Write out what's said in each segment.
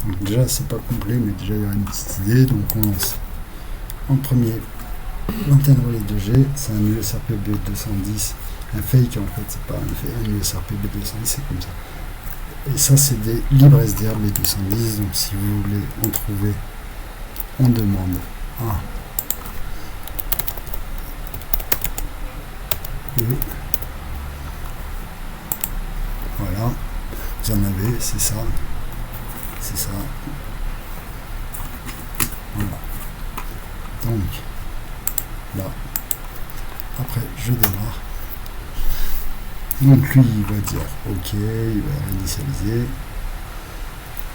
Donc déjà c'est pas complet, mais déjà il y a une petite idée. Donc on lance en premier l'antenne relais 2G, c'est un USRP B210, un fake en fait, c'est pas un USRP B210, c'est comme ça. Et ça c'est des libres SDR B210, donc si vous voulez en trouver, on demande à voilà, vous en avez, c'est ça, voilà. Donc là, après je démarre. Donc lui il va dire ok, il va réinitialiser.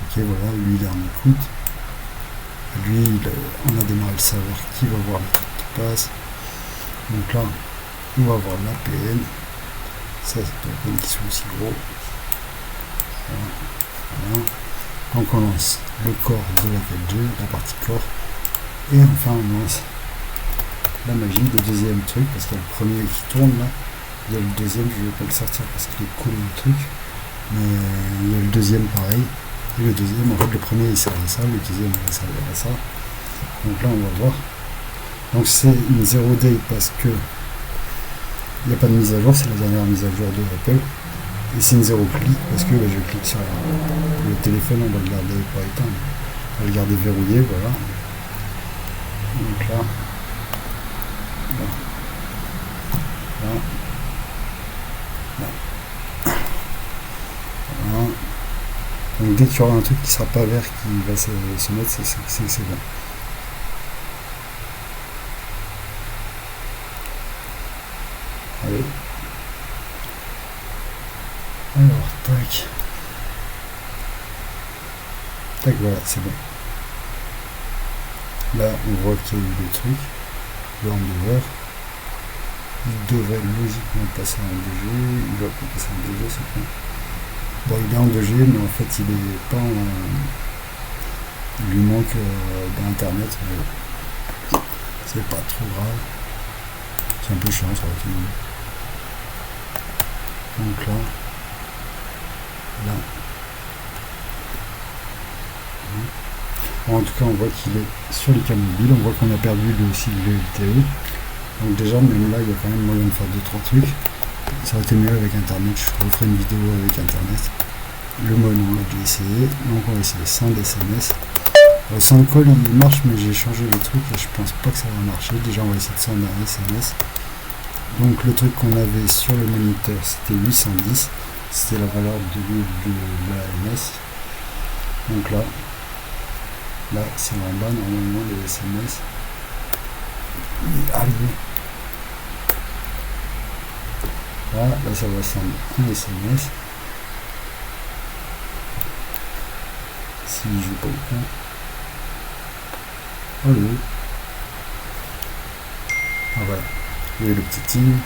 Ok, voilà, lui il est en écoute. Lui on a démarré le serveur qui va voir le truc qui passe. Donc là on va voir l'APN. Ça c'est l'APN qui sont aussi gros. Voilà. Donc on lance le corps de la 4G, la partie corps. Et enfin on lance la magie, le deuxième truc, parce qu'il y a le premier qui tourne là. Il y a le deuxième, je ne vais pas le sortir parce qu'il est cool le truc. Mais il y a le deuxième pareil. Et le deuxième, en fait le premier il servait à ça, le deuxième il servait à ça. Donc là on va voir. Donc c'est une 0 day parce que il n'y a pas de mise à jour, c'est la dernière mise à jour de Apple. Et c'est une 0 clic parce que là, je clique sur le téléphone, on va le garder pas éteint, on va le garder verrouillé, voilà. Donc là, voilà. Donc dès qu'il y aura un truc qui sera pas vert qui va se mettre, c'est bon. Allez. Alors, tac. Tac, voilà, c'est bon. Là, on voit qu'il y a eu des trucs. Le handover. Il devrait logiquement passer en 2G. Il va pas passer en 2G, c'est bon. Bon, il est en 2G, mais en fait, il est pas en... Il lui manque d'internet. C'est pas trop grave. C'est un peu chiant, ça va être mieux. Donc là. En tout cas on voit qu'il est sur les câbles mobiles, on voit qu'on a perdu le sigle LTE. Donc déjà même là il y a quand même moyen de faire 2-3 trucs. Ça aurait été mieux avec internet, je referai une vidéo avec internet. Le mode on l'a déjà essayé, donc on va essayer sans SMS. Sans call il marche, mais j'ai changé le truc et je pense pas que ça va marcher. Déjà on va essayer de sans SMS. Donc le truc qu'on avait sur le moniteur c'était 810. C'était la valeur de l'AMS. Donc là c'est en bas normalement les SMS. Allez. Là ça va sendre un SMS. Si je joue pas au con. Allô. Ah voilà. Vous voyez le petit signe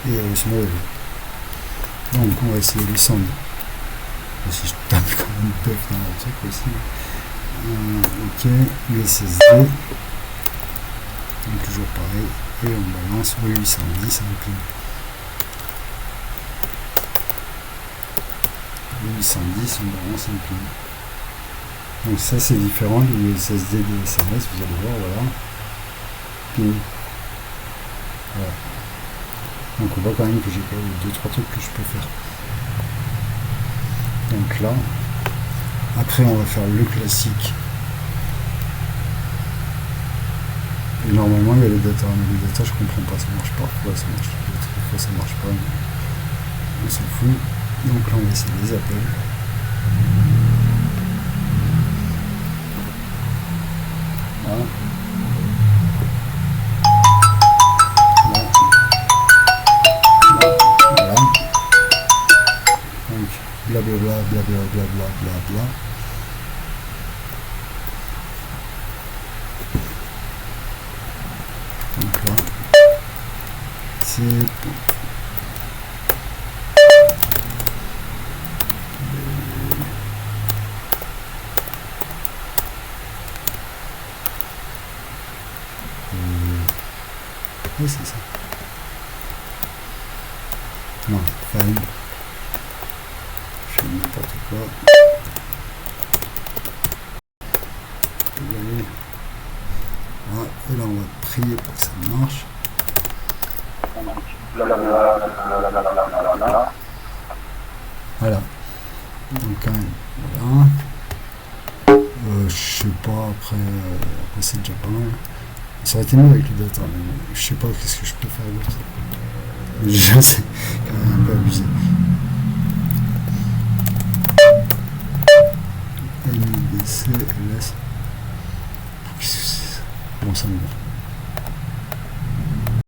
et se me réveille. Donc on va essayer le send. Si je tape comme une bœuf dans le truc aussi. Ok, USSD. Donc toujours pareil. Et on balance au 810 un pin. 810 on balance un pin. Donc ça c'est différent du USSD des SMS, vous allez voir, voilà. Pin. Voilà. Donc on voit quand même que j'ai quand même 2-3 trucs que je peux faire. Donc là, après on va faire le classique. Et normalement il y a les data, mais les data je comprends pas, ça marche pas. Pourquoi ça marche? Pourquoi ça marche pas? On s'en fout. Donc là on va essayer les appels. Voilà. Blablabla, blablabla, blablabla. Donc là, c'est bon. Oui, c'est ça. Non, fine. Je fais n'importe quoi. on va prier pour que ça marche. Voilà. Donc quand même, voilà. Je sais pas, après c'est déjà pas mal. Ça aurait été mieux avec les data, mais je sais pas qu'est-ce que je peux faire d'autre. Mais déjà c'est quand même un peu abusé. NIDC, LS. Qu'est-ce que c'est ça? Bon, ça me va.